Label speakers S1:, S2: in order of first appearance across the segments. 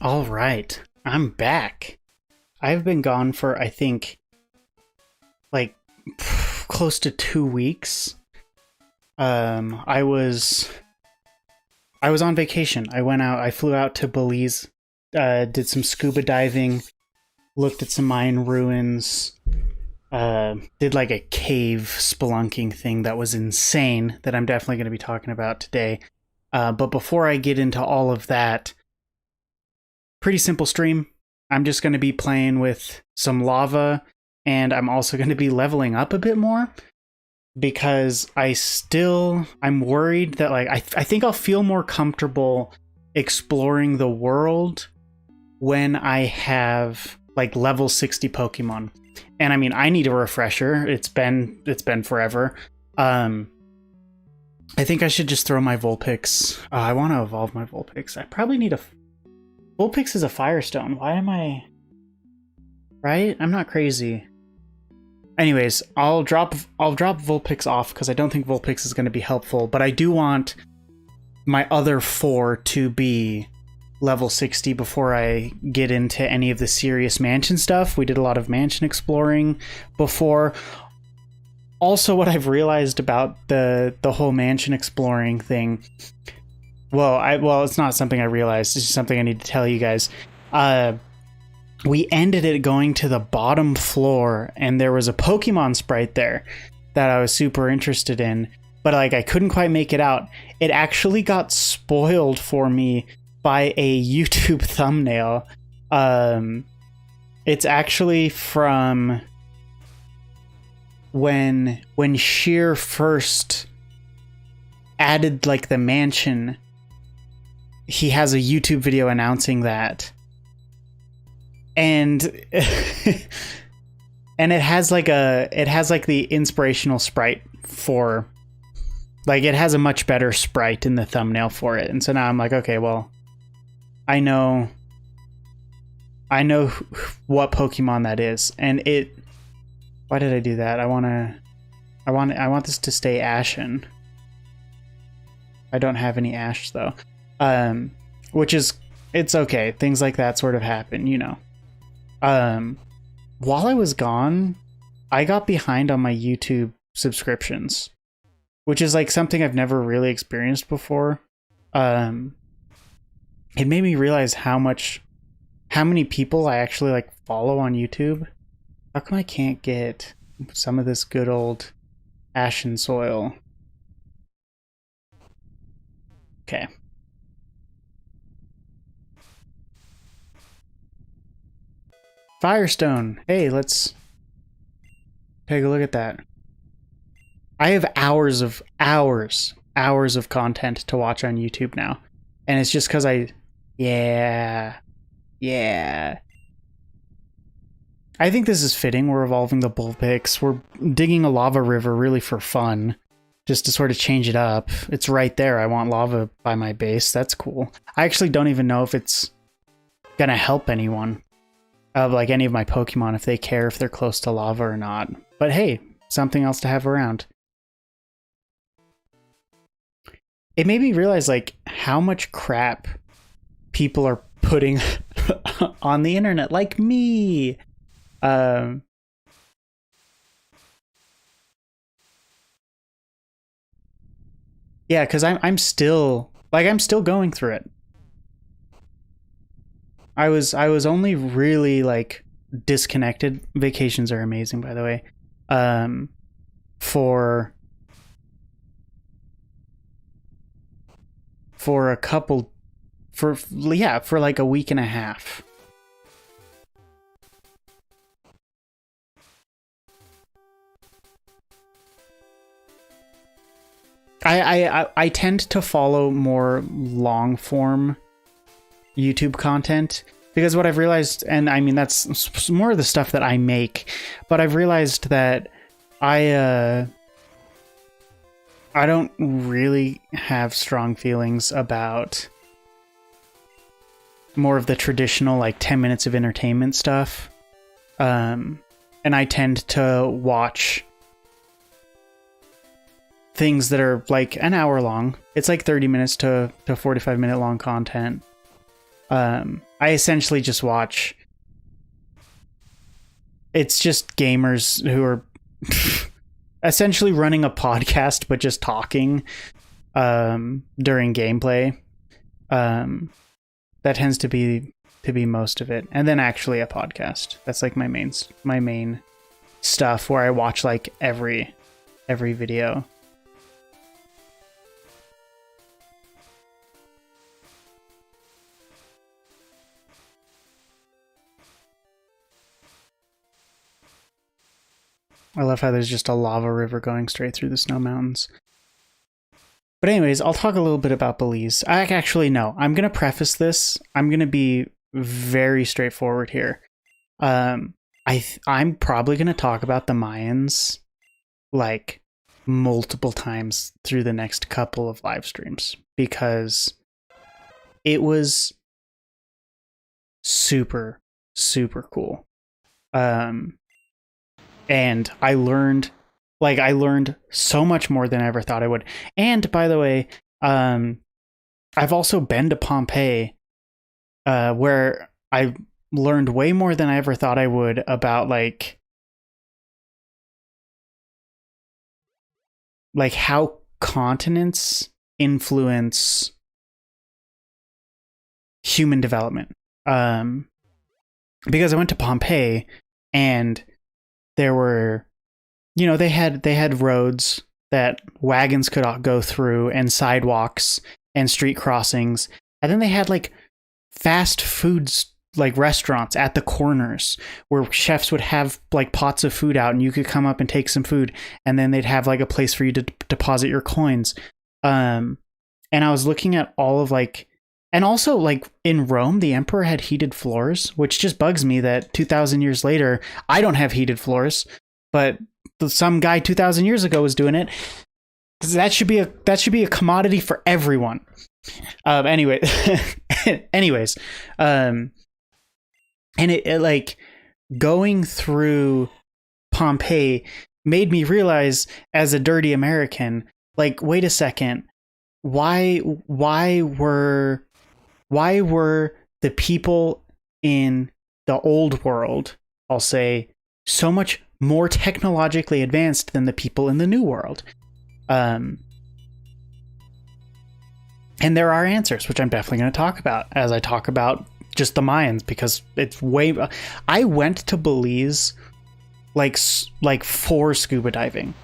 S1: All right, I'm back. I've been gone for, I think, like close to 2 weeks. I was on vacation. I flew out to Belize, did some scuba diving, looked at some Mayan ruins, did like a cave spelunking thing that was insane that I'm definitely going to be talking about today. But before I get into all of that, pretty simple stream. I'm just going to be playing with some lava, and I'm also going to be leveling up a bit more because I'm worried that I think I'll feel more comfortable exploring the world when I have like level 60 Pokemon. And I mean, I need a refresher. It's been forever. I think I should just throw my Vulpix. I want to evolve my Vulpix. I probably need a Vulpix is a Firestone. Why am I... Right? I'm not crazy. Anyways, I'll drop Vulpix off because I don't think Vulpix is going to be helpful, but I do want my other 4 to be level 60 before I get into any of the serious mansion stuff. We did a lot of mansion exploring before. Also, what I've realized about the whole mansion exploring thing... Well, it's not something I realized. It's just something I need to tell you guys. We ended it going to the bottom floor, and there was a Pokemon sprite there that I was super interested in, but like I couldn't quite make it out. It actually got spoiled for me by a YouTube thumbnail. It's actually from when Sheer first added like the mansion. He has a YouTube video announcing that, and and it has like the inspirational sprite for, like, it has a much better sprite in the thumbnail for it. And so now I'm like, okay, well, I know what Pokemon that is, and it. Why did I do that? I want this to stay Ashen. I don't have any Ash though. Which is, it's okay. Things like that sort of happen, you know. While I was gone, I got behind on my YouTube subscriptions, which is like something I've never really experienced before. It made me realize how many people I actually like follow on YouTube. How come I can't get some of this good old Ashen soil? Okay. Firestone. Hey, let's take a look at that. I have hours of content to watch on YouTube now. And it's just because yeah. I think this is fitting. We're evolving the Bullpix. We're digging a lava river really for fun, just to sort of change it up. It's right there. I want lava by my base. That's cool. I actually don't even know if it's gonna help anyone. Of like any of my Pokemon, if they care if they're close to lava or not. But hey, something else to have around. It made me realize like how much crap people are putting on the internet, like me. Yeah, because I'm still going through it. I was only really like disconnected. Vacations are amazing, by the way. For a couple, for like a week and a half. I tend to follow more long form YouTube content because what I've realized, and I mean that's more of the stuff that I make, but I've realized that I don't really have strong feelings about more of the traditional like 10 minutes of entertainment stuff, and I tend to watch things that are like an hour long. It's like 30 minutes to 45 minute long content. I essentially just watch. It's just gamers who are essentially running a podcast, but just talking during gameplay. That tends to be most of it, and then actually a podcast. That's like my main stuff where I watch like every video. I love how there's just a lava river going straight through the snow mountains. But anyways, I'll talk a little bit about Belize. No, I'm going to preface this. I'm going to be very straightforward here. I'm probably going to talk about the Mayans like multiple times through the next couple of live streams because it was super, super cool. And I learned so much more than I ever thought I would. And by the way, I've also been to Pompeii, where I learned way more than I ever thought I would about like how continents influence human development. Because I went to Pompeii and there were, they had roads that wagons could go through and sidewalks and street crossings. And then they had like fast foods, like restaurants at the corners where chefs would have like pots of food out and you could come up and take some food. And then they'd have like a place for you to deposit your coins. And I was looking at all of like, and also like in Rome, the emperor had heated floors, which just bugs me that 2000 years later, I don't have heated floors, but some guy 2000 years ago was doing it. That should be a commodity for everyone. Anyways, and it like going through Pompeii made me realize as a dirty American, like, wait a second, why were the people in the old world, I'll say, so much more technologically advanced than the people in the new world? And there are answers, which I'm definitely going to talk about as I talk about just the Mayans, because it's I went to Belize like for scuba diving,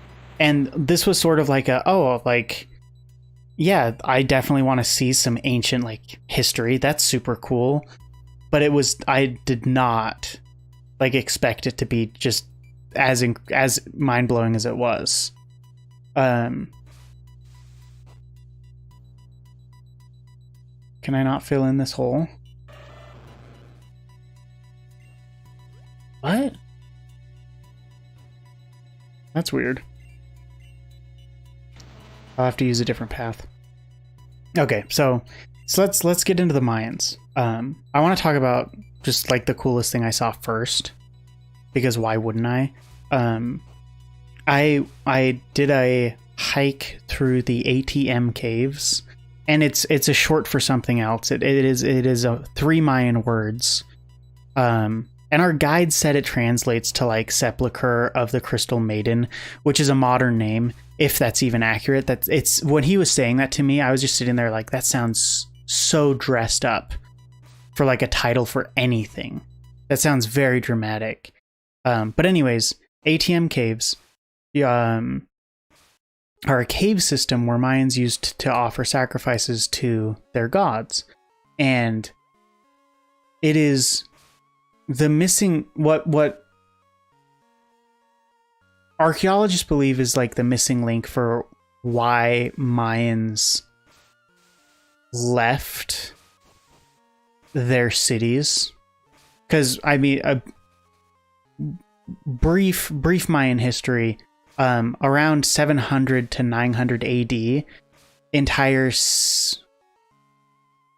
S1: and this was sort of like yeah, I definitely want to see some ancient like history. That's super cool. But I did not like expect it to be just as mind blowing as it was. Can I not fill in this hole? What? That's weird. I'll have to use a different path. Okay, so let's get into the Mayans. I want to talk about just like the coolest thing I saw first, because why wouldn't I? I did a hike through the Atm Caves, and it's a short for something else. It is 3 Mayan words. And our guide said it translates to like Sepulchre of the Crystal Maiden, which is a modern name, if that's even accurate. It's when he was saying that to me, I was just sitting there like, that sounds so dressed up for like a title for anything. That sounds very dramatic. But anyways, Atm Caves are a cave system where Mayans used to offer sacrifices to their gods. And it is the missing, what archaeologists believe is like the missing link for why Mayans left their cities. Because I mean, a brief Mayan history, around 700 to 900 AD,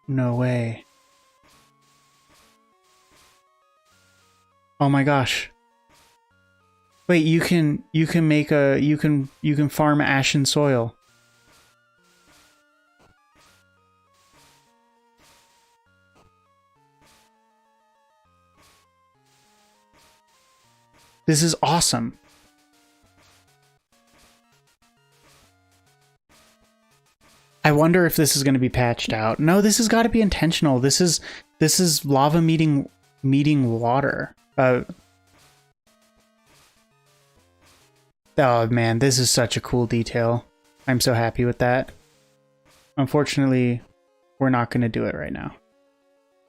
S1: no way. Oh my gosh. Wait, you can farm ashen soil. This is awesome. I wonder if this is going to be patched out. No, this has got to be intentional. This is lava meeting water. Oh man, this is such a cool detail. I'm so happy with that. Unfortunately, we're not going to do it right now.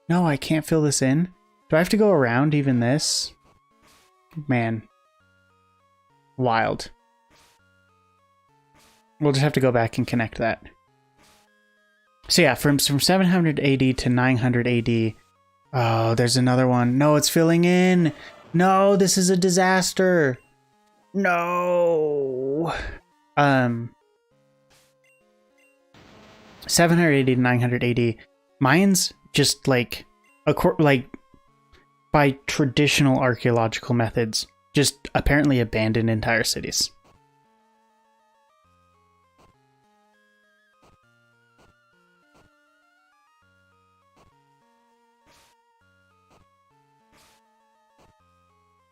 S1: No, I can't fill this in. Do I have to go around even this? Man. Wild. We'll just have to go back and connect that. So yeah, from 700 AD to 900 AD. Oh, there's another one. No, it's filling in. No, this is a disaster. No. 780 to 900 AD. Mayans just like by traditional archaeological methods, just apparently abandoned entire cities.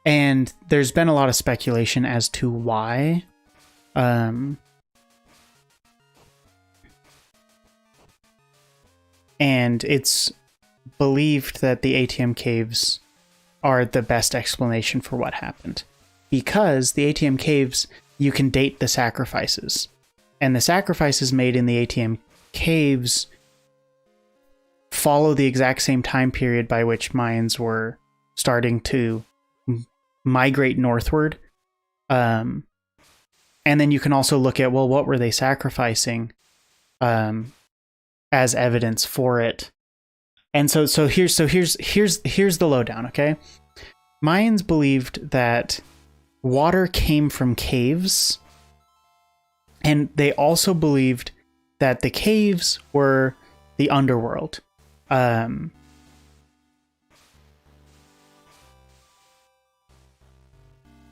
S1: And there's been a lot of speculation as to why. And it's believed that the ATM Caves are the best explanation for what happened. Because the ATM Caves, you can date the sacrifices. And the sacrifices made in the ATM Caves follow the exact same time period by which Mayans were starting to migrate northward. And then you can also look at, well, what were they sacrificing as evidence for it. And so here's the lowdown, okay? Mayans believed that water came from caves, and they also believed that the caves were the underworld.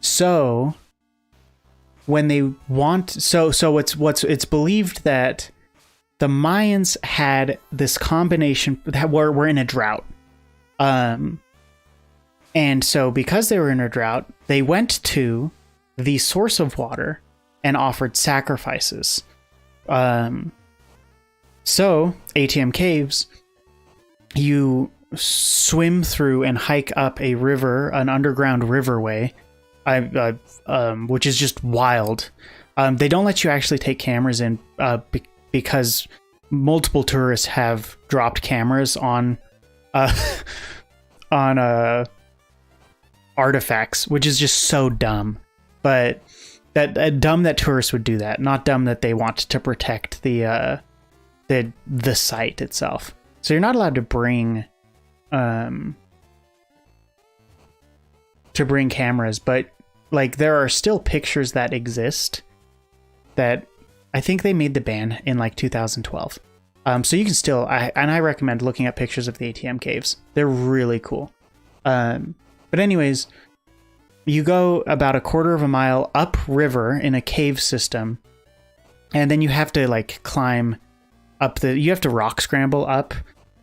S1: So when they want, it's believed that the Mayans had this combination that were in a drought. And so because they were in a drought, they went to the source of water and offered sacrifices. So ATM Caves, you swim through and hike up a river, an underground riverway, which is just wild. They don't let you actually take cameras in because multiple tourists have dropped cameras on artifacts, which is just so dumb. But dumb that tourists would do that, not dumb that they want to protect the site itself. So you're not allowed to bring cameras, but like there are still pictures that exist that I think they made the ban in like 2012. So you can still, I recommend looking at pictures of the ATM Caves. They're really cool. But anyways, you go about a quarter of a mile upriver in a cave system, and then you have to like climb up you have to rock scramble up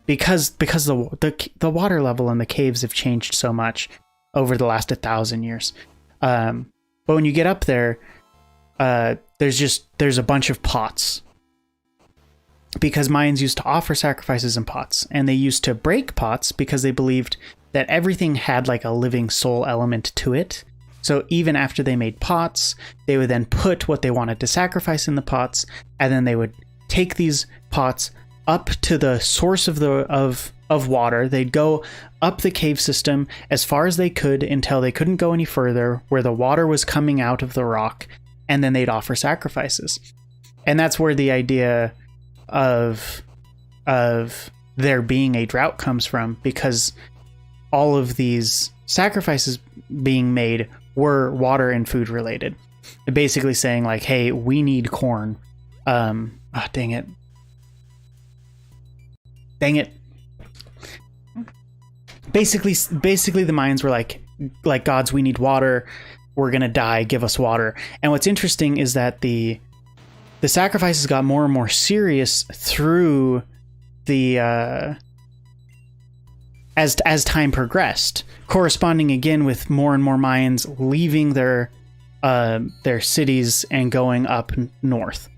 S1: because the water level in the caves have changed so much over the last 1,000 years. But when you get up there, there's a bunch of pots, because Mayans used to offer sacrifices in pots, and they used to break pots because they believed that everything had like a living soul element to it. So even after they made pots, they would then put what they wanted to sacrifice in the pots, and then they would take these pots up to the source of water. They'd go up the cave system as far as they could until they couldn't go any further, where the water was coming out of the rock, and then they'd offer sacrifices. And that's where the idea of there being a drought comes from, because all of these sacrifices being made were water and food related. Basically saying like, hey, we need corn. Dang it. Basically the Mayans were like gods, we need water. We're going to die. Give us water. And what's interesting is that the sacrifices got more and more serious through the as time progressed, corresponding again with more and more Mayans leaving their cities and going up north.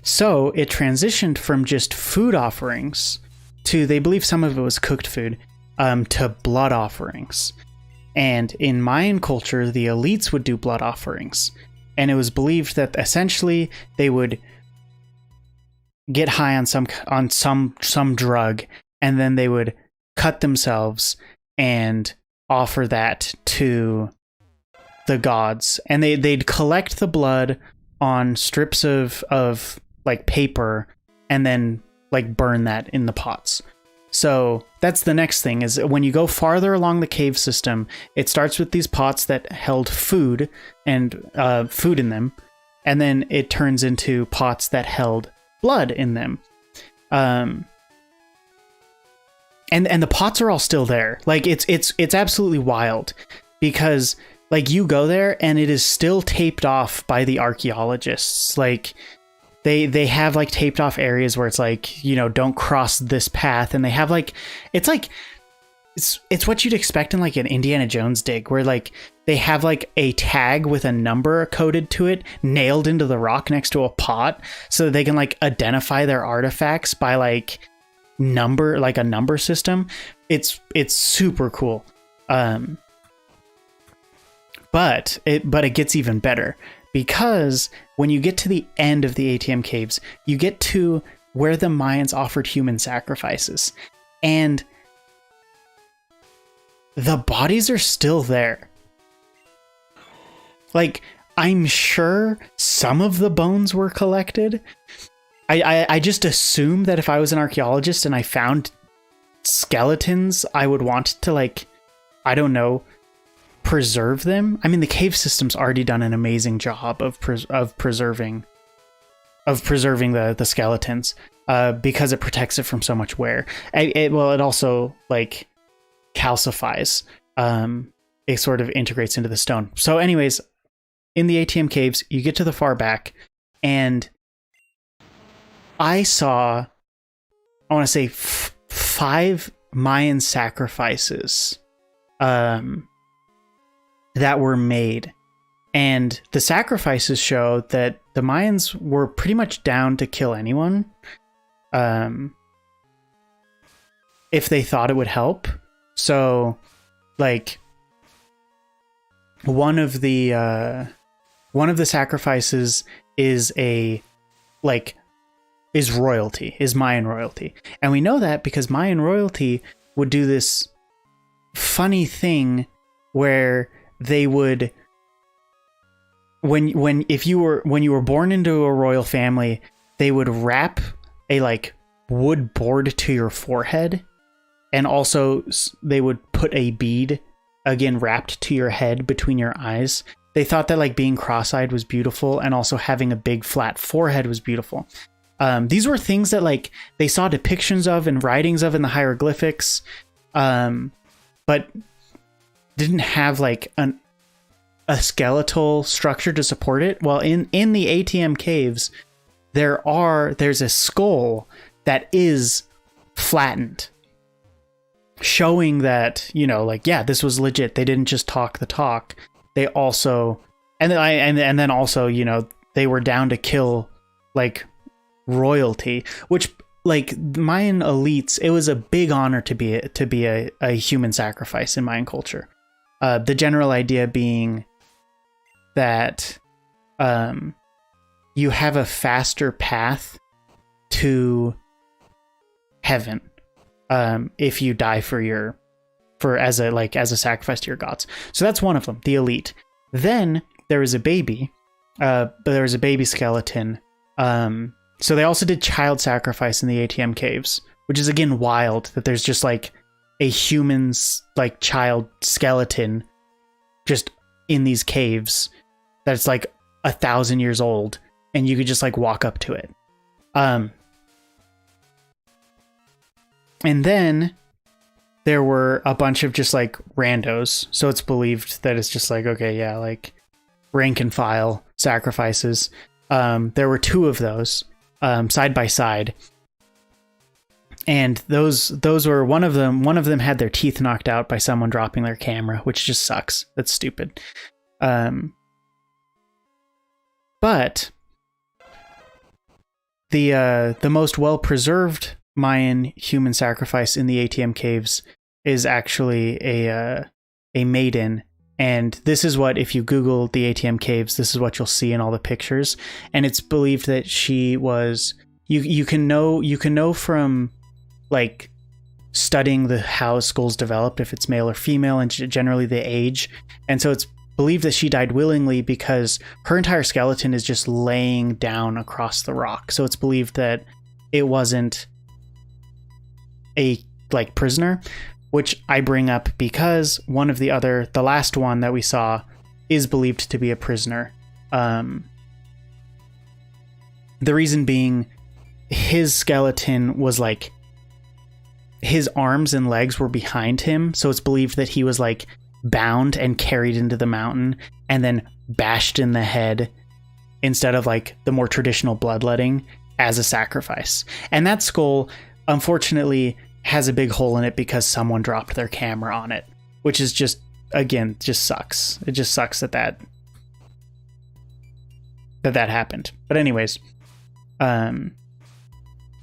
S1: So it transitioned from just food offerings to, they believe some of it was cooked food, to blood offerings. And in Mayan culture, the elites would do blood offerings. And it was believed that essentially they would get high on some drug, and then they would cut themselves and offer that to the gods. And they'd collect the blood on strips of like paper and then like burn that in the pots. So that's the next thing, is when you go farther along the cave system, it starts with these pots that held food and food in them, and then it turns into pots that held blood in them. And the pots are all still there. Like it's absolutely wild, because like you go there and it is still taped off by the archaeologists. Like they have like taped off areas where it's like, you know, don't cross this path, and they have like it's what you'd expect in like an Indiana Jones dig, where like they have like a tag with a number coded to it nailed into the rock next to a pot, so that they can like identify their artifacts by like number, like a number system. It's super cool. But it gets even better, because when you get to the end of the ATM Caves, you get to where the Mayans offered human sacrifices, and the bodies are still there. Like, I'm sure some of the bones were collected. I just assume that if I was an archaeologist and I found skeletons, I would want to, like, I don't know, preserve them. I mean, the cave system's already done an amazing job of preserving the skeletons, because it protects it from so much wear. It also like calcifies. It sort of integrates into the stone. So anyways, in the ATM Caves, you get to the far back, and I saw, I want to say 5 Mayan sacrifices that were made. And the sacrifices show that the Mayans were pretty much down to kill anyone if they thought it would help. So like one of the sacrifices is royalty, is Mayan royalty. And we know that because Mayan royalty would do this funny thing where they would, when you were born into a royal family, they would wrap a like wood board to your forehead, and also they would put a bead, again wrapped to your head between your eyes. They thought that like being cross-eyed was beautiful, and also having a big flat forehead was beautiful. These were things that like they saw depictions of and writings of in the hieroglyphics, but didn't have like a skeletal structure to support it. Well, in the ATM Caves, there's a skull that is flattened, showing that, you know, like, yeah, this was legit. They didn't just talk the talk. They also, and then also, you know, they were down to kill like royalty, which like Mayan elites, it was a big honor to be a human sacrifice in Mayan culture. The general idea being that you have a faster path to heaven if you die as a sacrifice to your gods. So that's one of them, the elite. Then there is a baby, but there was a baby skeleton. So they also did child sacrifice in the ATM Caves, which is again wild that there's just like a human's like child skeleton just in these caves that's like 1,000 years old, and you could just like walk up to it. And then there were a bunch of just like randos. So it's believed that it's just like, okay, yeah, like rank and file sacrifices. There were 2 of those. side by side. And those were one of them had their teeth knocked out by someone dropping their camera, which just sucks. That's stupid. But the most well-preserved Mayan human sacrifice in the ATM Caves is actually a maiden. And this is what, if you Google the ATM Caves, this is what you'll see in all the pictures. And it's believed that she was, you can know from like studying how skulls developed, if it's male or female, and generally the age. And so it's believed that she died willingly because her entire skeleton is just laying down across the rock. So it's believed that it wasn't a like prisoner, which I bring up because the last one that we saw is believed to be a prisoner. The reason being, his skeleton was like, his arms and legs were behind him. So it's believed that he was like bound and carried into the mountain and then bashed in the head instead of like the more traditional bloodletting as a sacrifice. And that skull, unfortunately, has a big hole in it because someone dropped their camera on it, which is just, again, just sucks. It just sucks that happened. But anyways, that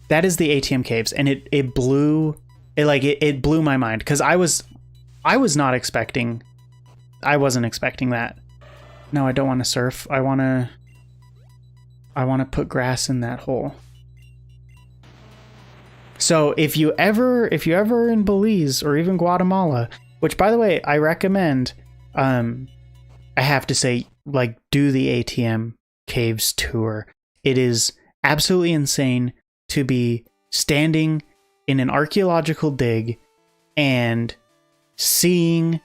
S1: is the ATM Caves, and it blew my mind because I wasn't expecting that. No, I don't want to surf. I want to put grass in that hole. So if you ever in Belize or even Guatemala, which by the way, I recommend, I have to say, like, do the ATM Caves tour. It is absolutely insane to be standing in an archaeological dig and seeing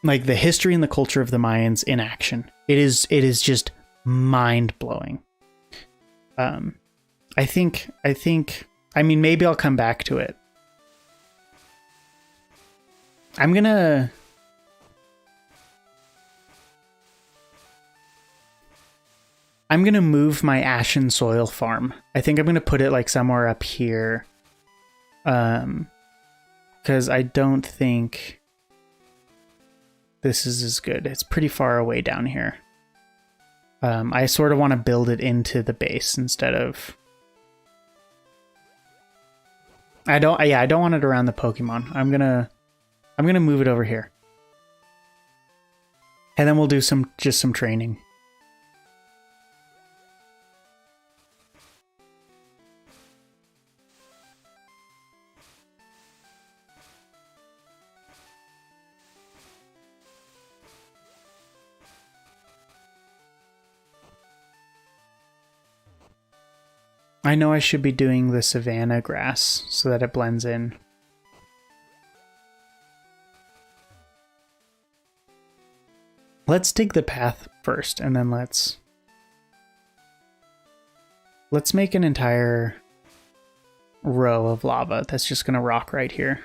S1: like the history and the culture of the Mayans in action. It is just mind blowing. I mean, maybe I'll come back to it. I'm gonna move my ashen soil farm. I think I'm gonna put it like somewhere up here. Because I don't think this is as good. It's pretty far away down here. I sort of want to build it into the base instead of... I don't want it around the Pokemon. I'm gonna move it over here. And then we'll do some training. I know I should be doing the savanna grass so that it blends in. Let's dig the path first, and then let's make an entire row of lava that's just gonna rock right here.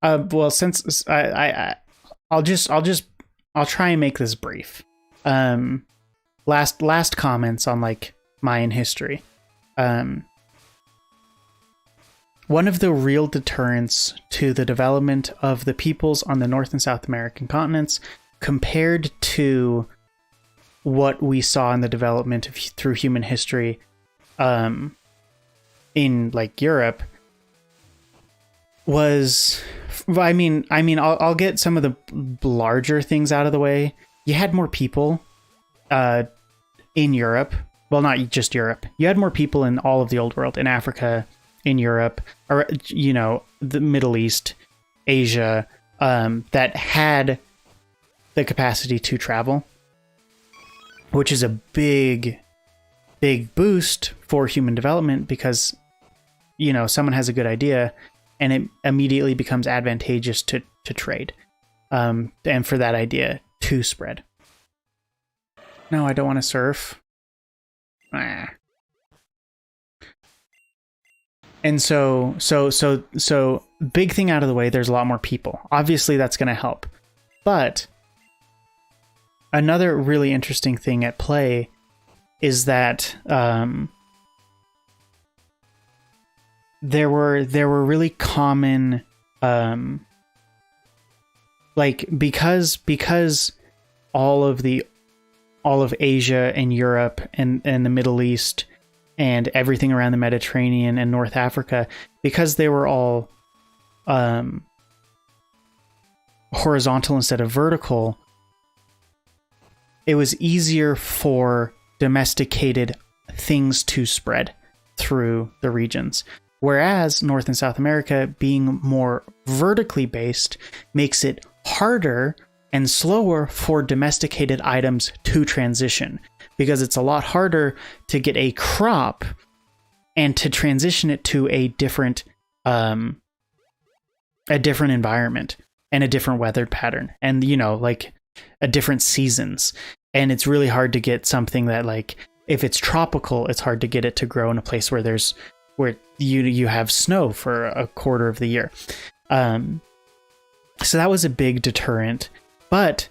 S1: Well, since I'll try and make this brief. Last comments on like Mayan history. One of the real deterrents to the development of the peoples on the North and South American continents compared to what we saw in the development of through human history, in like Europe was, I mean, I'll get some of the larger things out of the way. You had more people in Europe. Well, not just Europe. You had more people in all of the old world, in Africa, in Europe, or, you know, the Middle East, Asia, that had the capacity to travel, which is a big boost for human development because, you know, someone has a good idea and it immediately becomes advantageous to trade, and for that idea to spread. No, I don't want to surf. And so big thing out of the way, there's a lot more people. Obviously that's going to help. But another really interesting thing at play is that there were really common like because all of Asia and Europe and the Middle East and everything around the Mediterranean and North Africa, because they were all horizontal instead of vertical, it was easier for domesticated things to spread through the regions. Whereas North and South America, being more vertically based, makes it harder and slower for domesticated items to transition, because it's a lot harder to get a crop and to transition it to a different environment and a different weather pattern, and like a different seasons. And it's really hard to get something that, like, if it's tropical, it's hard to get it to grow in a place where you have snow for a quarter of the year. So that was a big deterrent. But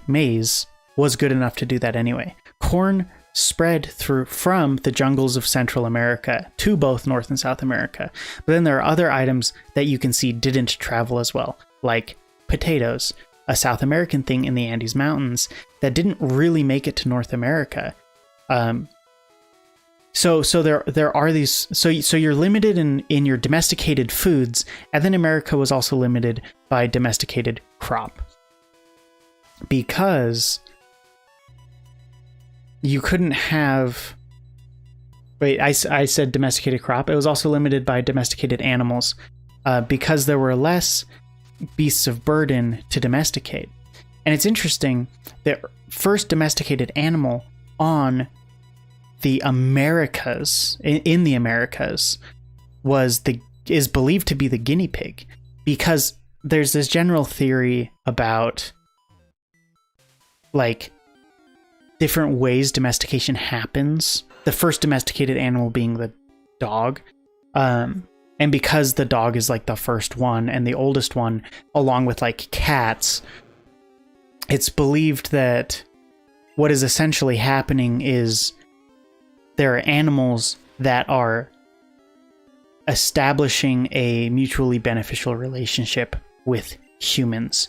S1: maize was good enough to do that anyway. Corn spread from the jungles of Central America to both North and South America. But then there are other items that you can see didn't travel as well, like potatoes, a South American thing in the Andes Mountains that didn't really make it to North America. So there are these. So you're limited in your domesticated foods, and then America was also limited by domesticated crop, because you couldn't have. Wait, I said domesticated crop. It was also limited by domesticated animals, because there were less beasts of burden to domesticate. And it's interesting, the first domesticated animal on the Americas, in the Americas, is believed to be the guinea pig, because there's this general theory about, like, different ways domestication happens. The first domesticated animal being the dog. And because the dog is like the first one and the oldest one, along with like cats, it's believed that what is essentially happening is there are animals that are establishing a mutually beneficial relationship with humans.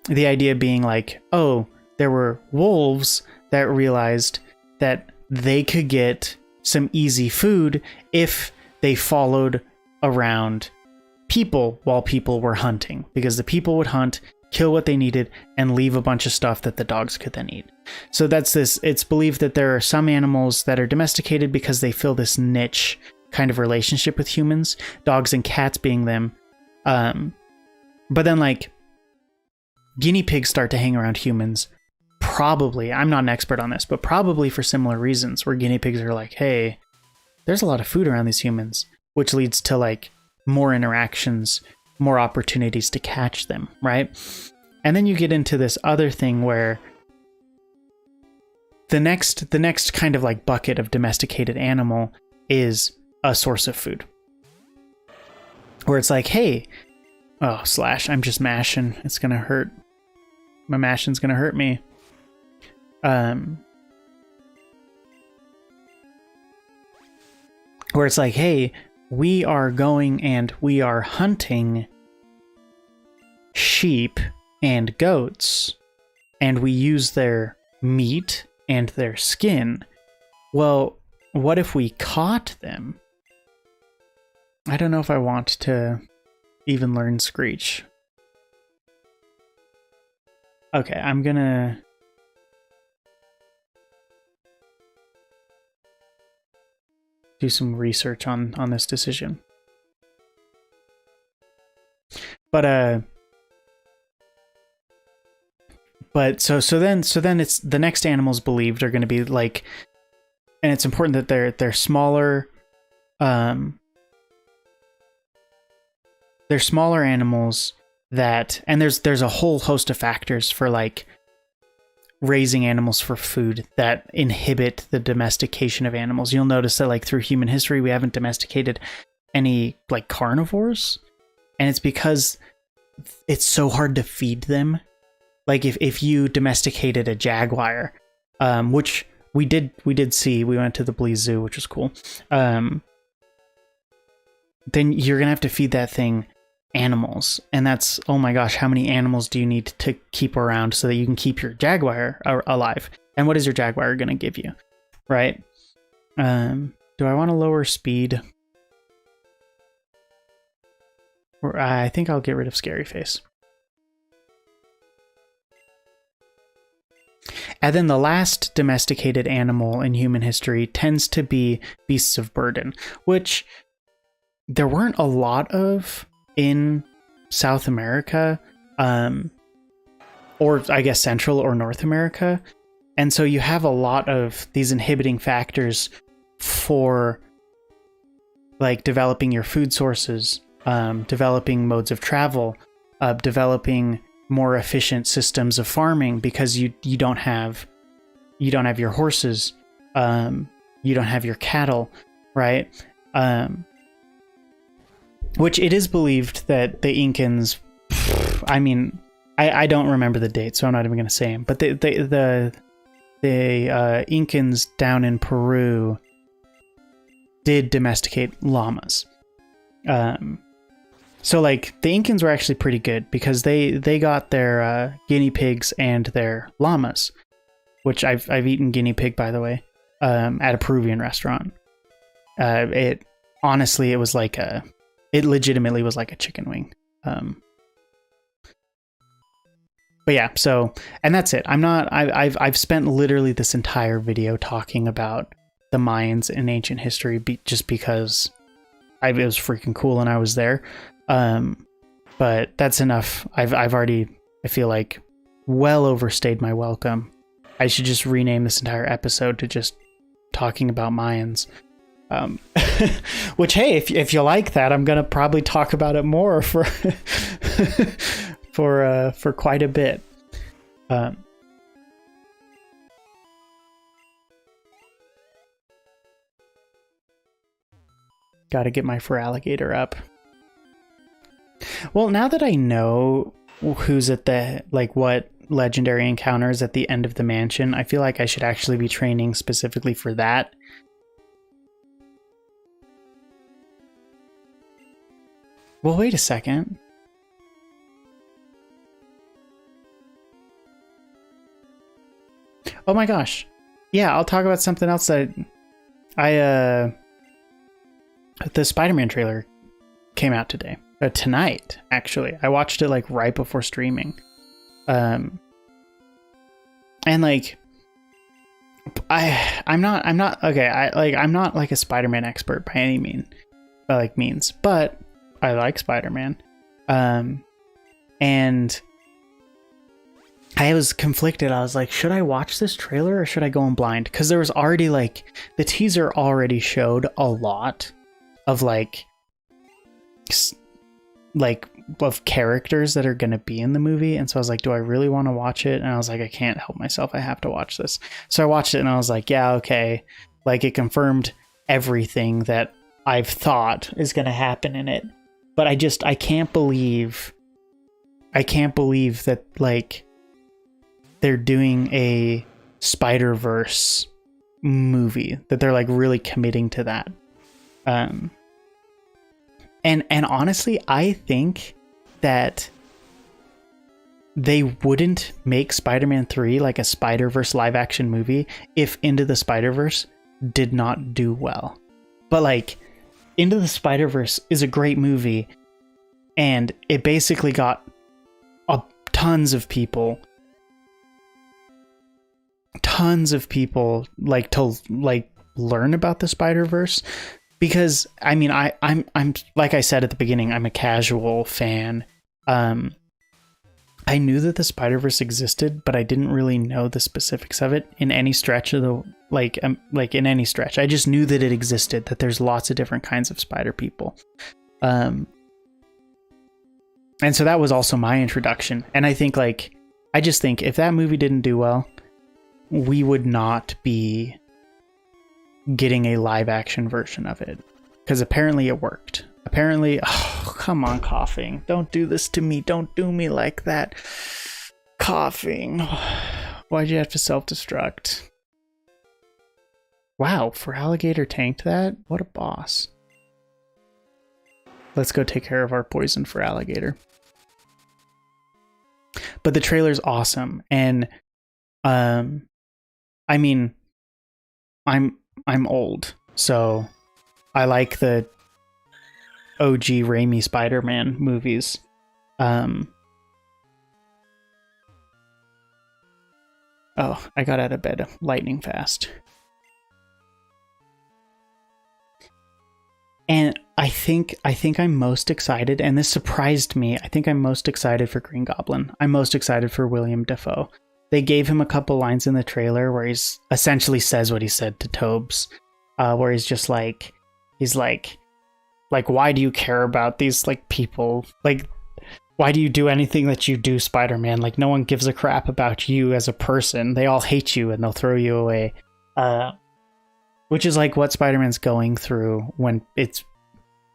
S1: The idea being like, oh, there were wolves that realized that they could get some easy food if they followed around people while people were hunting, because the people would hunt, kill what they needed, and leave a bunch of stuff that the dogs could then eat. So it's believed that there are some animals that are domesticated because they fill this niche kind of relationship with humans, dogs and cats being them. But then, like, guinea pigs start to hang around humans, probably, I'm not an expert on this, but probably for similar reasons, where guinea pigs are like, hey, there's a lot of food around these humans, which leads to like more interactions, more opportunities to catch them, right? And then you get into this other thing where the next kind of like bucket of domesticated animal is a source of food, where it's like, hey, I'm just mashing, it's gonna hurt, my mashing's gonna hurt me. Where it's like, hey, we are going and we are hunting sheep and goats, and we use their meat and their skin. Well, what if we caught them? I don't know if I want to even learn Screech. Okay, I'm gonna... do some research on this decision. But so then it's the next animals believed are going to be like, and it's important that they're smaller. They're smaller animals that, and there's a whole host of factors for like raising animals for food that inhibit the domestication of animals. You'll notice that like through human history, we haven't domesticated any like carnivores, and it's because it's so hard to feed them. Like if you domesticated a jaguar, which we did see, we went to the Belize Zoo, which was cool. Then you're gonna have to feed that thing animals, and that's, oh my gosh, how many animals do you need to keep around so that you can keep your jaguar alive? And what is your jaguar gonna give you, right? Do I want to lower speed? Or I think I'll get rid of Scary Face. And then the last domesticated animal in human history tends to be beasts of burden, which there weren't a lot of in South America, or I guess Central or North America. And so you have a lot of these inhibiting factors for like developing your food sources, developing modes of travel, developing more efficient systems of farming, because you don't have your horses, you don't have your cattle, right? Which it is believed that the Incans, I mean, I don't remember the date, so I'm not even going to say them, but the Incans down in Peru did domesticate llamas. So like the Incans were actually pretty good, because they got their guinea pigs and their llamas, which I've eaten guinea pig, by the way, at a Peruvian restaurant. It was like it legitimately was like a chicken wing. But yeah, so, and that's it. I've spent literally this entire video talking about the Mayans in ancient history just because it was freaking cool and I was there. But that's enough. I've already, I feel like, well overstayed my welcome. I should just rename this entire episode to just talking about Mayans. Which, hey, if you like that, I'm gonna probably talk about it more for for quite a bit. Gotta get my Feraligatr up. Well, now that I know who's at the, like, what legendary encounters at the end of the mansion, I feel like I should actually be training specifically for that. Well, wait a second. Oh my gosh. Yeah, I'll talk about something else that the Spider-Man trailer came out today. Tonight, actually. I watched it like right before streaming. And like I'm not like a Spider-Man expert by any means, but I like Spider-Man. And I was conflicted. I was like, should I watch this trailer or should I go in blind? Because there was already like, the teaser already showed a lot of like of characters that are going to be in the movie. And so I was like, do I really want to watch it? And I was like, I can't help myself. I have to watch this. So I watched it and I was like, yeah, okay. Like, it confirmed everything that I've thought is going to happen in it. But I can't believe that like they're doing a Spider-Verse movie, that they're like really committing to that. And honestly, I think that they wouldn't make Spider-Man 3 like a Spider-Verse live action movie if Into the Spider-Verse did not do well. But like, Into the Spider-Verse is a great movie, and it basically got tons of people like to like learn about the Spider-Verse. Because I mean, I'm like I said at the beginning, I'm a casual fan. I knew that the Spider-Verse existed, but I didn't really know the specifics of it in any stretch of the like in any stretch. I just knew that it existed, that there's lots of different kinds of spider people. And so that was also my introduction. And I think I just think if that movie didn't do well, we would not be getting a live action version of it, because apparently it worked. Apparently, oh, come on, coughing. Don't do this to me. Don't do me like that. Coughing. Why'd you have to self-destruct? Wow, for alligator tanked that? What a boss. Let's go take care of our poison for alligator. But the trailer's awesome, and I mean, I'm old, so I like the OG Raimi Spider-Man movies. Oh, I got out of bed lightning fast. And I think I'm most excited, and this surprised me. I think I'm most excited for Green Goblin. I'm most excited for William Dafoe. They gave him a couple lines in the trailer where he's essentially says what he said to Tobes, where he's just like, why do you care about these like people? Like, why do you do anything that you do, Spider-Man? Like, no one gives a crap about you as a person. They all hate you and they'll throw you away. Which is like what Spider-Man's going through when it's,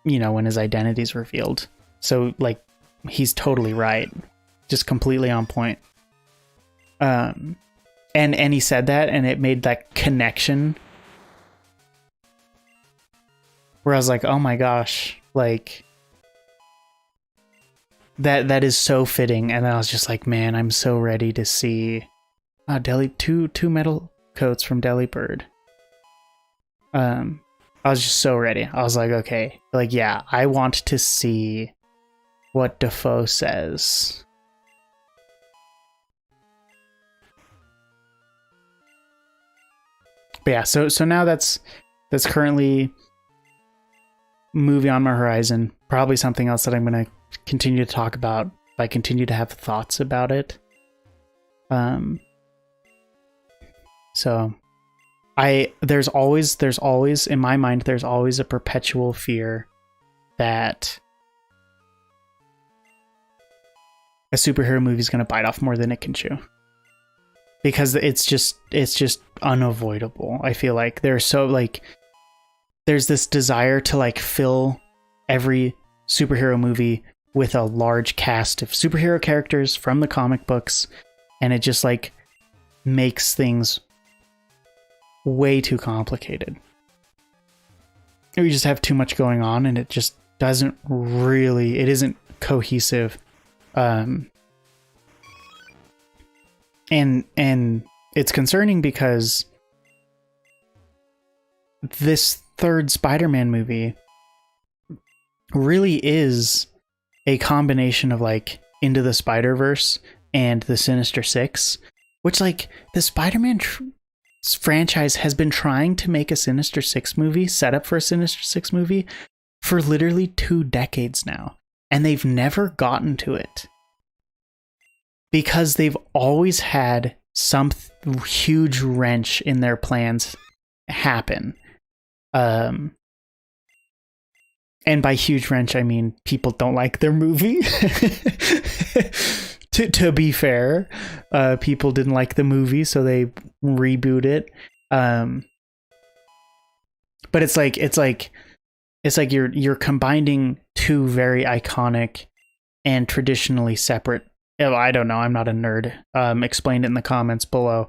S1: when his identity's revealed. So like, he's totally right. Just completely on point. And he said that, and it made that connection where I was like, oh my gosh, like that is so fitting. And then I was just like, man, I'm so ready to see two metal coats from Delibird. I was just so ready. I was like, okay, like, yeah, I want to see what Dafoe says. But yeah, so now that's currently movie on my horizon. Probably something else that I'm going to continue to talk about if I continue to have thoughts about it. So there's always in my mind, there's always a perpetual fear that a superhero movie is going to bite off more than it can chew. Because it's just unavoidable. I feel like there's this desire to like fill every superhero movie with a large cast of superhero characters from the comic books, and it just like makes things way too complicated. We just have too much going on, and it just it isn't cohesive. And it's concerning because this third Spider-Man movie really is a combination of like Into the Spider-Verse and the Sinister Six, which like the Spider-Man franchise has been trying to make a Sinister Six movie, set up for a Sinister Six movie for literally 2 decades now, and they've never gotten to it. Because they've always had some huge wrench in their plans happen. And by huge wrench, I mean people don't like their movie. to be fair, people didn't like the movie, so they reboot it. But it's like you're combining 2 very iconic and traditionally separate. I don't know. I'm not a nerd. Explain it in the comments below.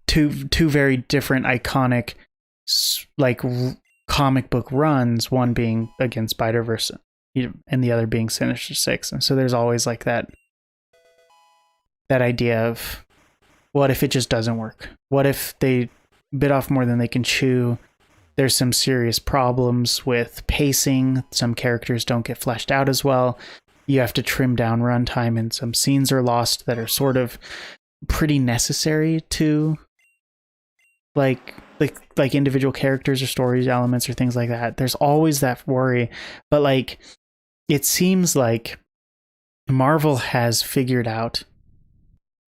S1: Two very different iconic, like comic book runs. One being against Spider-Verse, and the other being Sinister Six. And so there's always like that idea of, what if it just doesn't work? What if they bit off more than they can chew? There's some serious problems with pacing. Some characters don't get fleshed out as well. You have to trim down runtime, and some scenes are lost that are sort of pretty necessary to like individual characters or stories elements or things like that. There's always that worry, but like it seems like Marvel has figured out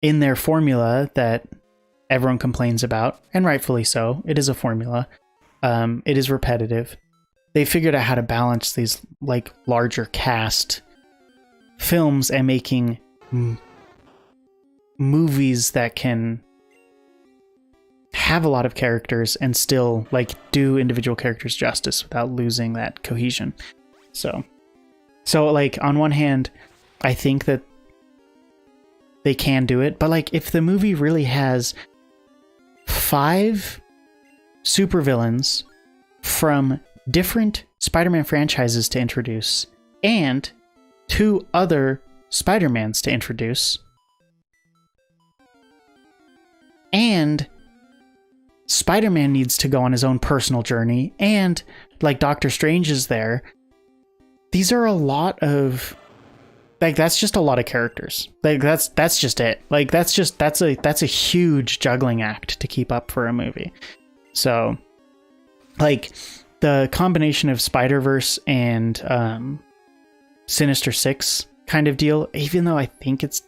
S1: in their formula that everyone complains about, and rightfully so. It is a formula. It is repetitive. They figured out how to balance these like larger cast films and making movies that can have a lot of characters and still like do individual characters justice without losing that cohesion. So like on one hand, I think that they can do it, but like if the movie really has 5 supervillains from different Spider-Man franchises to introduce and 2 other Spider-Mans to introduce, and Spider-Man needs to go on his own personal journey, and like Doctor Strange is there. These are a lot of like, that's just a lot of characters. Like that's just it. Like that's a huge juggling act to keep up for a movie. So like the combination of Spider-Verse and Sinister Six kind of deal, even though I think it's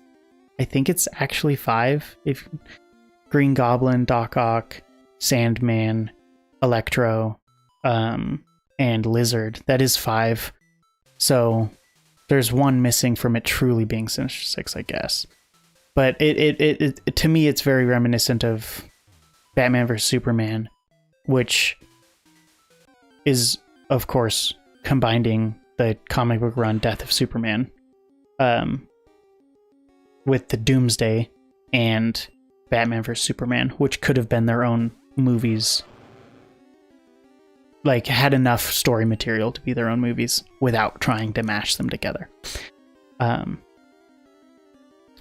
S1: actually 5. If Green Goblin, Doc Ock, Sandman, Electro, and Lizard, that is 5. So there's 1 missing from it truly being Sinister Six, I guess. But it to me, it's very reminiscent of Batman vs Superman, which is, of course, combining the comic book run Death of Superman with the Doomsday and Batman vs Superman, which could have been their own movies, like had enough story material to be their own movies without trying to mash them together.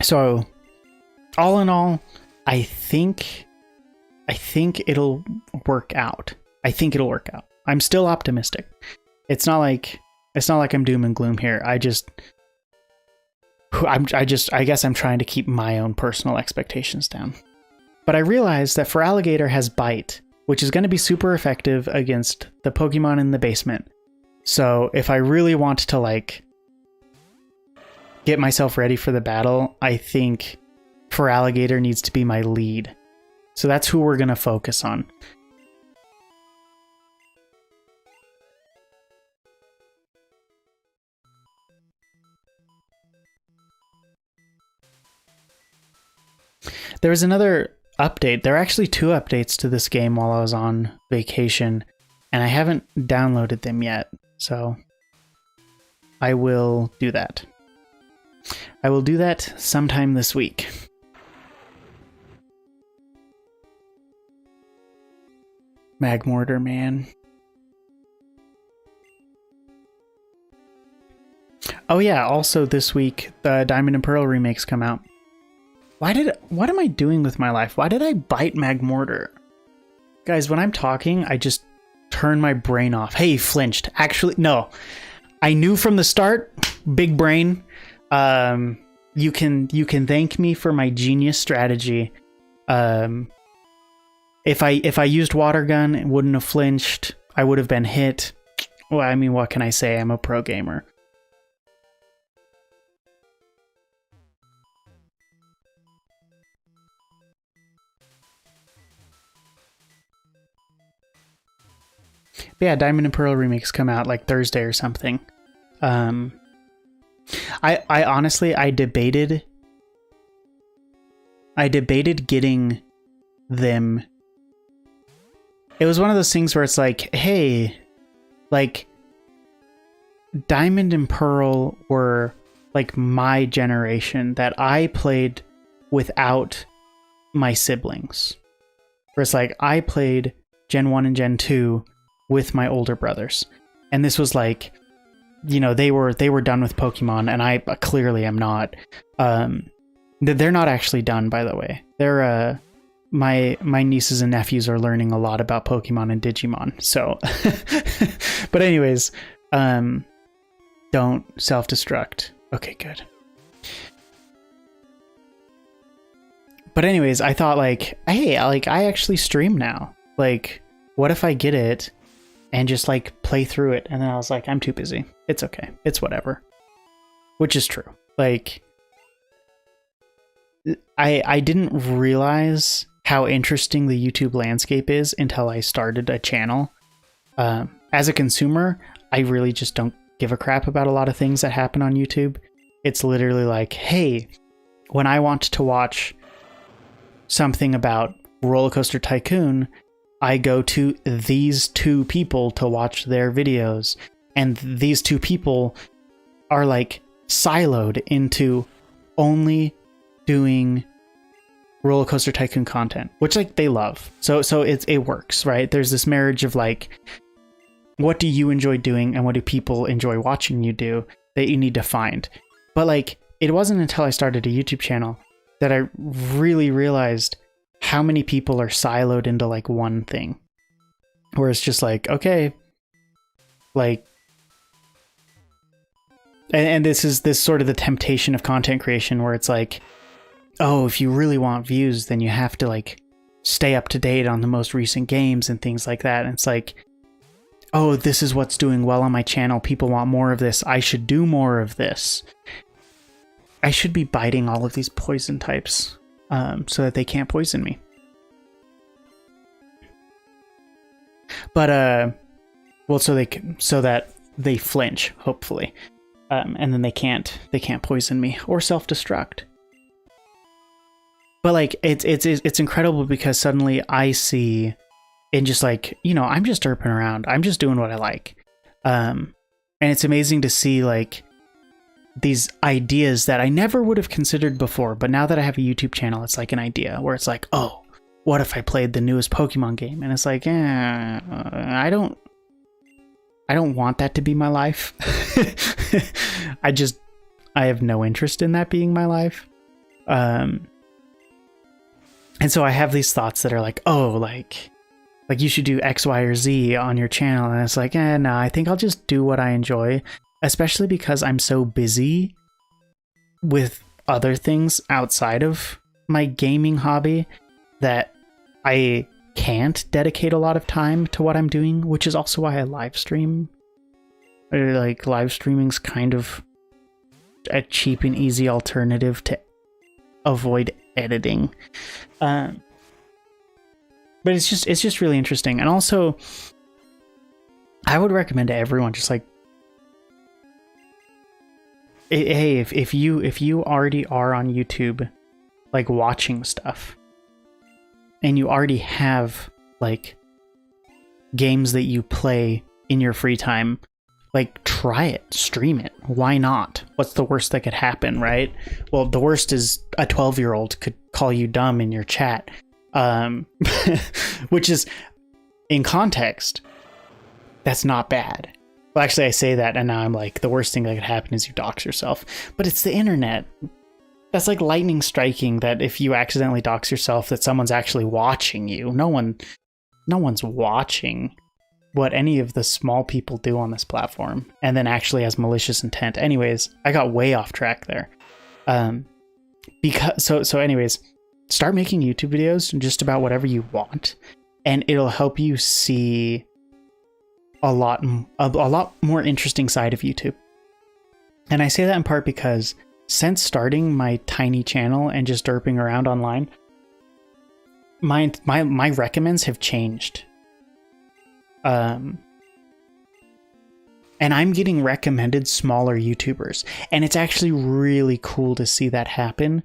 S1: So all in all, I think it'll work out. I think it'll work out. I'm still optimistic. It's not like I'm doom and gloom here. I guess I'm trying to keep my own personal expectations down. But I realized that Feraligatr has Bite, which is going to be super effective against the Pokemon in the basement. So if I really want to like get myself ready for the battle, I think Feraligatr needs to be my lead. So that's who we're going to focus on. There was another update. There are actually 2 updates to this game while I was on vacation, and I haven't downloaded them yet, so I will do that. I will do that sometime this week. Magmortar, man. Oh yeah, also this week, the Diamond and Pearl remakes come out. What am I doing with my life? Why did I bite Magmortar? Guys, when I'm talking, I just turn my brain off. Hey, flinched. Actually, no. I knew from the start, big brain. You can thank me for my genius strategy. If I used water gun, it wouldn't have flinched. I would have been hit. Well, I mean, what can I say? I'm a pro gamer. But yeah, Diamond and Pearl remakes come out like Thursday or something. I honestly, I debated getting them. It was one of those things where it's like, hey, like Diamond and Pearl were like my generation that I played without my siblings. Where it's like I played Gen 1 and Gen 2 with my older brothers. And this was like, you know, they were done with Pokemon, and I clearly am not. They're not actually done, by the way. They're my nieces and nephews are learning a lot about Pokemon and Digimon. So but anyways, don't self-destruct. Okay, good. But anyways, I thought like, hey, like I actually stream now. Like, what if I get it and just like play through it? And then I was like, I'm too busy. It's okay. It's whatever. Which is true. Like, I didn't realize how interesting the YouTube landscape is until I started a channel. As a consumer, I really just don't give a crap about a lot of things that happen on YouTube. It's literally like, hey, when I want to watch something about Roller Coaster Tycoon, I go to these two people to watch their videos. And these two people are like siloed into only doing Roller Coaster Tycoon content, which like they love. So it works, right? There's this marriage of like, what do you enjoy doing and what do people enjoy watching you do that you need to find. But like, it wasn't until I started a YouTube channel that I really realized how many people are siloed into like one thing, where it's just like, okay, like, and this is sort of the temptation of content creation, where it's like, oh, if you really want views, then you have to like stay up to date on the most recent games and things like that. And it's like, oh, this is what's doing well on my channel. People want more of this. I should do more of this. I should be biting all of these poison types so that they can't poison me. But well, so that they flinch, hopefully, and then they can't poison me or self-destruct. But like it's incredible because suddenly I see, and just like, you know, I'm just derping around. I'm just doing what I like, and it's amazing to see like these ideas that I never would have considered before. But now that I have a YouTube channel, it's like an idea where it's like, oh, what if I played the newest Pokemon game? And it's like, I don't want that to be my life. I have no interest in that being my life. And so I have these thoughts that are like, oh, like you should do X, Y, or Z on your channel. And it's like, no, I think I'll just do what I enjoy, especially because I'm so busy with other things outside of my gaming hobby that I can't dedicate a lot of time to what I'm doing, which is also why I live stream. Like, live streaming's kind of a cheap and easy alternative to avoid editing. But it's just really interesting. And also, I would recommend to everyone, just like, hey, if you already are on YouTube, like watching stuff, and you already have like games that you play in your free time, like try it, stream it. Why not? What's the worst that could happen, right? Well, the worst is a 12-year-old could call you dumb in your chat, which is, in context, that's not bad. Well, actually, I say that, and now I'm like, the worst thing that could happen is you dox yourself. But it's the internet. That's like lightning striking that if you accidentally dox yourself, that someone's actually watching you. No one's watching what any of the small people do on this platform, and then actually has malicious intent. Anyways, I got way off track there. Anyways, start making YouTube videos just about whatever you want, and it'll help you see a lot more interesting side of YouTube. And I say that in part because since starting my tiny channel and just derping around online, my recommends have changed. And I'm getting recommended smaller YouTubers, and it's actually really cool to see that happen,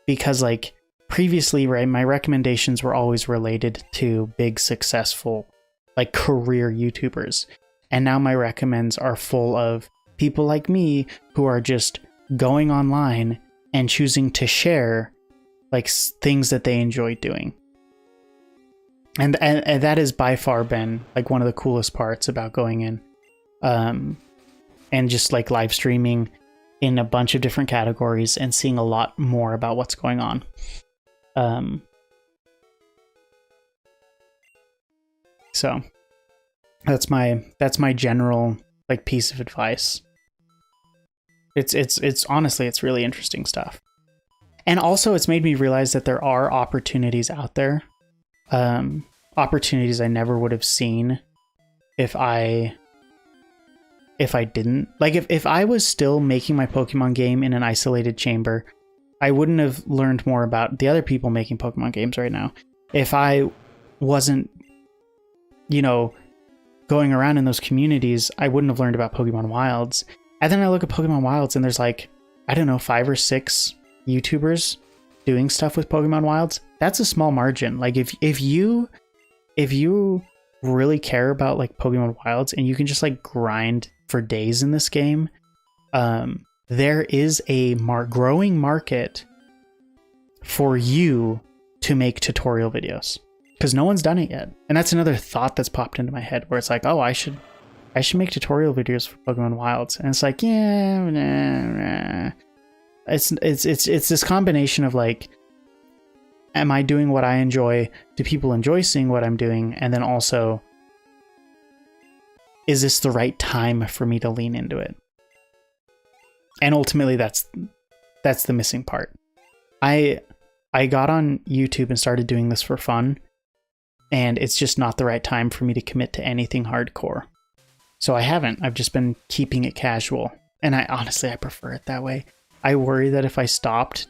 S1: because like previously, right, my recommendations were always related to big, successful, like career YouTubers. And now my recommends are full of people like me who are just going online and choosing to share like things that they enjoy doing. And that has by far been like one of the coolest parts about going in, and just like live streaming in a bunch of different categories and seeing a lot more about what's going on. So that's my general like piece of advice. It's honestly, it's really interesting stuff. And also it's made me realize that there are opportunities out there. Opportunities I never would have seen if I didn't. Like if I was still making my Pokemon game in an isolated chamber, I wouldn't have learned more about the other people making Pokemon games right now. If I wasn't, going around in those communities, I wouldn't have learned about Pokemon Wilds. And then I look at Pokemon Wilds and there's like, I don't know, 5 or 6 YouTubers doing stuff with Pokemon Wilds. that's a small margin. Like if you really care about like Pokemon Wilds and you can just like grind for days in this game, there is a growing market for you to make tutorial videos, because no one's done it yet. And that's another thought that's popped into my head, where it's like, oh, I should make tutorial videos for Pokemon Wilds. And it's like, yeah, nah. It's this combination of like, am I doing what I enjoy? Do people enjoy seeing what I'm doing? And then also, is this the right time for me to lean into it? And ultimately, that's the missing part. I got on YouTube and started doing this for fun, and it's just not the right time for me to commit to anything hardcore. So I haven't. I've just been keeping it casual. And I prefer it that way. I worry that if I stopped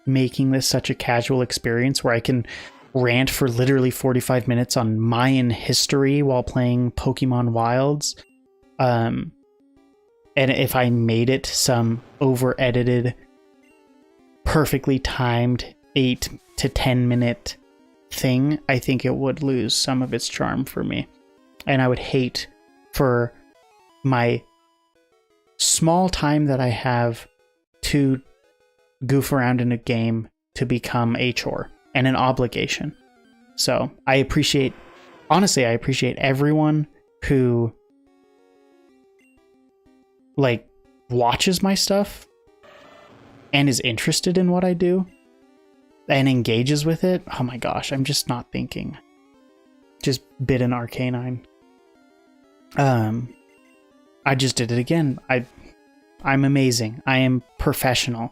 S1: making this such a casual experience where I can rant for literally 45 minutes on Mayan history while playing Pokemon Wilds, and if I made it some over-edited, perfectly timed 8 to 10 minute thing, I think it would lose some of its charm for me. And I would hate for my small time that I have to goof around in a game to become a chore and an obligation. So I appreciate everyone who like watches my stuff and is interested in what I do and engages with it. Oh my gosh, I'm just not thinking. Just bit an Arcanine. I just did it again. I'm amazing. I am professional.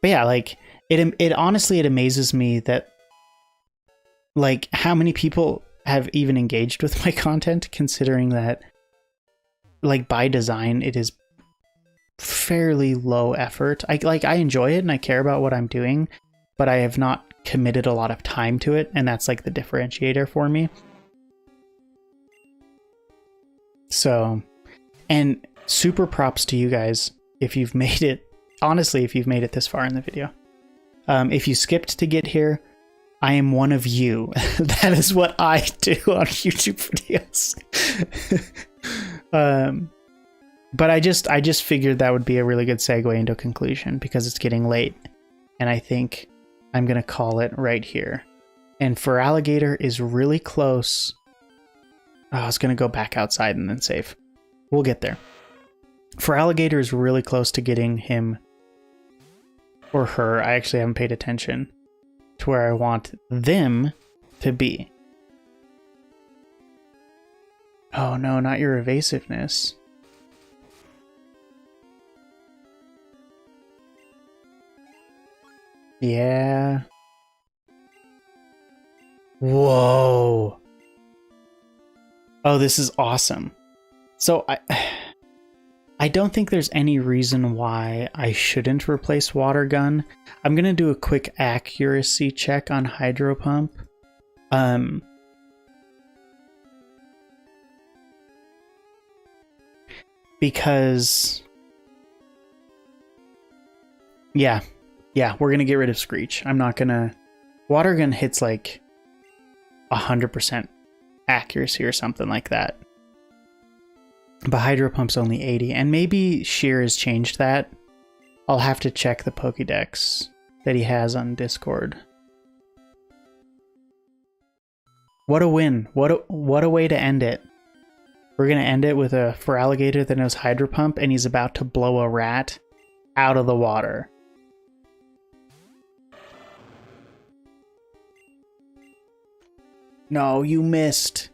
S1: But yeah, like it honestly, it amazes me that like how many people have even engaged with my content, considering that like by design it is fairly low effort. I enjoy it and I care about what I'm doing, but I have not committed a lot of time to it, and that's like the differentiator for me. So, and super props to you guys if you've made it, honestly, if you've made it this far in the video. If you skipped to get here, I am one of you. That is what I do on YouTube videos. But I just figured that would be a really good segue into a conclusion, because it's getting late, and I think I'm going to call it right here. And Feraligatr is really close. Oh, I was going to go back outside and then save. We'll get there. Feraligatr is really close to getting him or her. I actually haven't paid attention to where I want them to be. Oh no, not your evasiveness. Yeah. Whoa. Oh, this is awesome. So I don't think there's any reason why I shouldn't replace Water Gun. I'm going to do a quick accuracy check on Hydro Pump. Because yeah, we're going to get rid of Screech. I'm not going to... Water Gun hits like 100% accuracy or something like that. But Hydro Pump's only 80, and maybe Sheer has changed that. I'll have to check the Pokédex that he has on Discord. What a win. What a way to end it. We're going to end it with a Feraligatr that knows Hydro Pump, and he's about to blow a rat out of the water. No, you missed.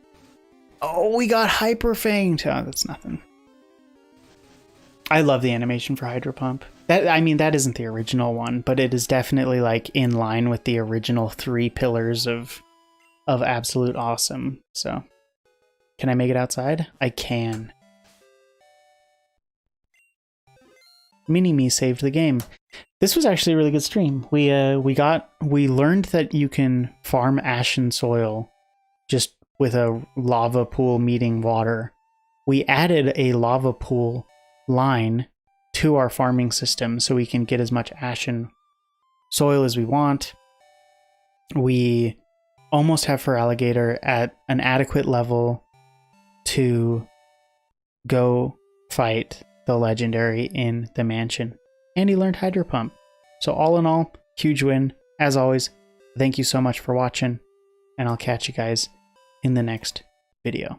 S1: Oh, we got Hyper Fanged. Oh, that's nothing. I love the animation for Hydro Pump. That isn't the original one, but it is definitely like in line with the original 3 pillars of absolute awesome. So, can I make it outside? I can. Mini-Me saved the game. This was actually a really good stream. We learned that you can farm ashen soil just with a lava pool meeting water. We added a lava pool line to our farming system so we can get as much ashen soil as we want. we almost have Feraligatr at an adequate level to go fight the legendary in the mansion. And he learned Hydro Pump. So all in all, huge win. As always, thank you so much for watching, and I'll catch you guys in the next video.